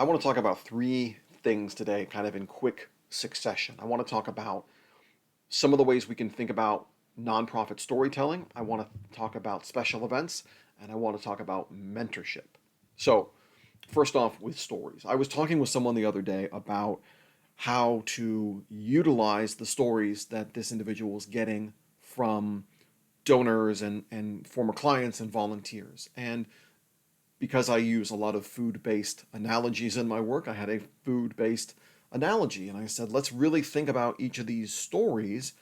want to talk about three things today, kind of in quick succession. I want to talk about some of the ways we can think about nonprofit storytelling. I want to talk about special events, and I want to talk about mentorship. So, first off, with stories. I was talking with someone the other day about how to utilize the stories that this individual was getting from donors and former clients and volunteers. And because I use a lot of food-based analogies in my work, I had a food-based analogy. And I said, let's really think about each of these stories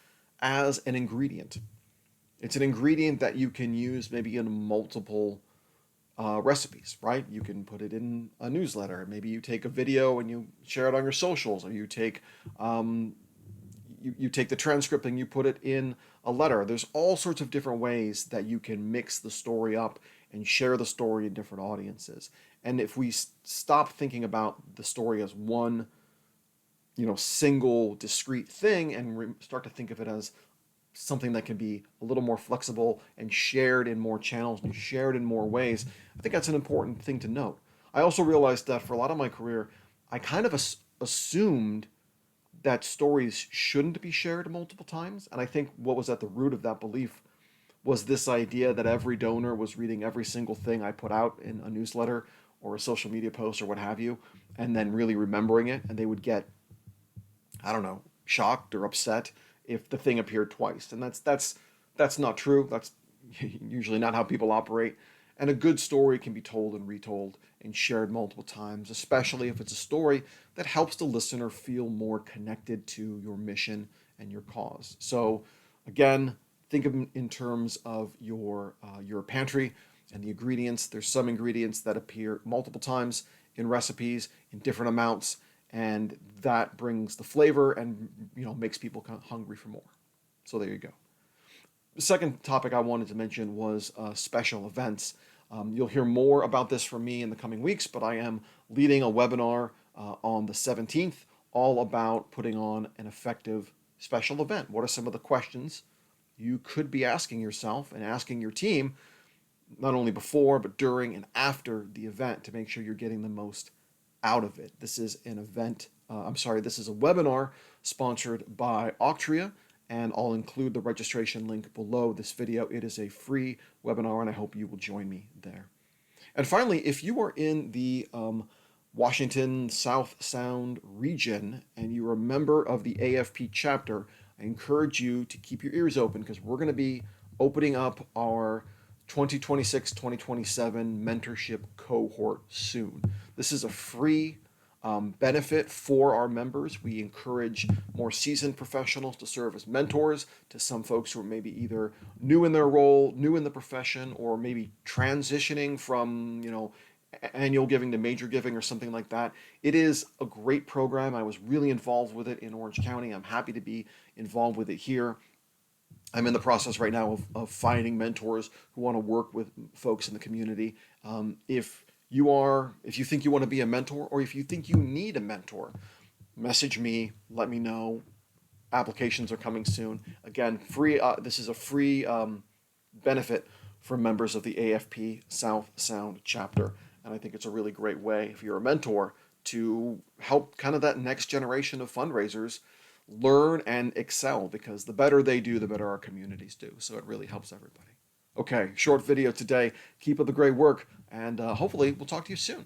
as an ingredient. It's an ingredient that you can use maybe in multiple recipes, right? You can put it in a newsletter. Maybe you take a video and you share it on your socials, or um, you take the transcript and you put it in a letter. There's all sorts of different ways that you can mix the story up and share the story in different audiences. And if we stop thinking about the story as one, single discrete thing and start to think of it as something that can be a little more flexible and shared in more channels and shared in more ways, I think that's an important thing to note. I also realized that for a lot of my career, I kind of assumed that stories shouldn't be shared multiple times. And I think what was at the root of that belief was this idea that every donor was reading every single thing I put out in a newsletter or a social media post or what have you, and then really remembering it. And they would get, I don't know, shocked or upset if the thing appeared twice. And that's not true. That's usually not how people operate. And a good story can be told and retold and shared multiple times, especially if it's a story that helps the listener feel more connected to your mission and your cause. So, again, think of in terms of your pantry and the ingredients. There's some ingredients that appear multiple times in recipes in different amounts, and that brings the flavor and makes people kind of hungry for more. So there you go. The second topic I wanted to mention was special events. You'll hear more about this from me in the coming weeks, but I am leading a webinar on the 17th all about putting on an effective special event. What are some of the questions you could be asking yourself and asking your team, not only before, but during and after the event, to make sure you're getting the most out of it? This is an event, this is a webinar sponsored by Octria, and I'll include the registration link below this video. It is a free webinar, and I hope you will join me there. And finally, if you are in the Washington South Sound region and you're a member of the AFP chapter, I encourage you to keep your ears open, because we're going to be opening up our 2026-2027 mentorship cohort soon. This is a free benefit for our members. We encourage more seasoned professionals to serve as mentors to some folks who are maybe either new in their role, new in the profession, or maybe transitioning from, annual giving to major giving or something like that. It is a great program. I was really involved with it in Orange County. I'm happy to be involved with it here. I'm in the process right now of finding mentors who want to work with folks in the community. If you think you want to be a mentor, or if you think you need a mentor, message me, let me know. Applications are coming soon. Again, free. This is a free benefit for members of the AFP South Sound chapter. And I think it's a really great way, if you're a mentor, to help kind of that next generation of fundraisers learn and excel, because the better they do, the better our communities do. So it really helps everybody. Okay, short video today. Keep up the great work, and hopefully we'll talk to you soon.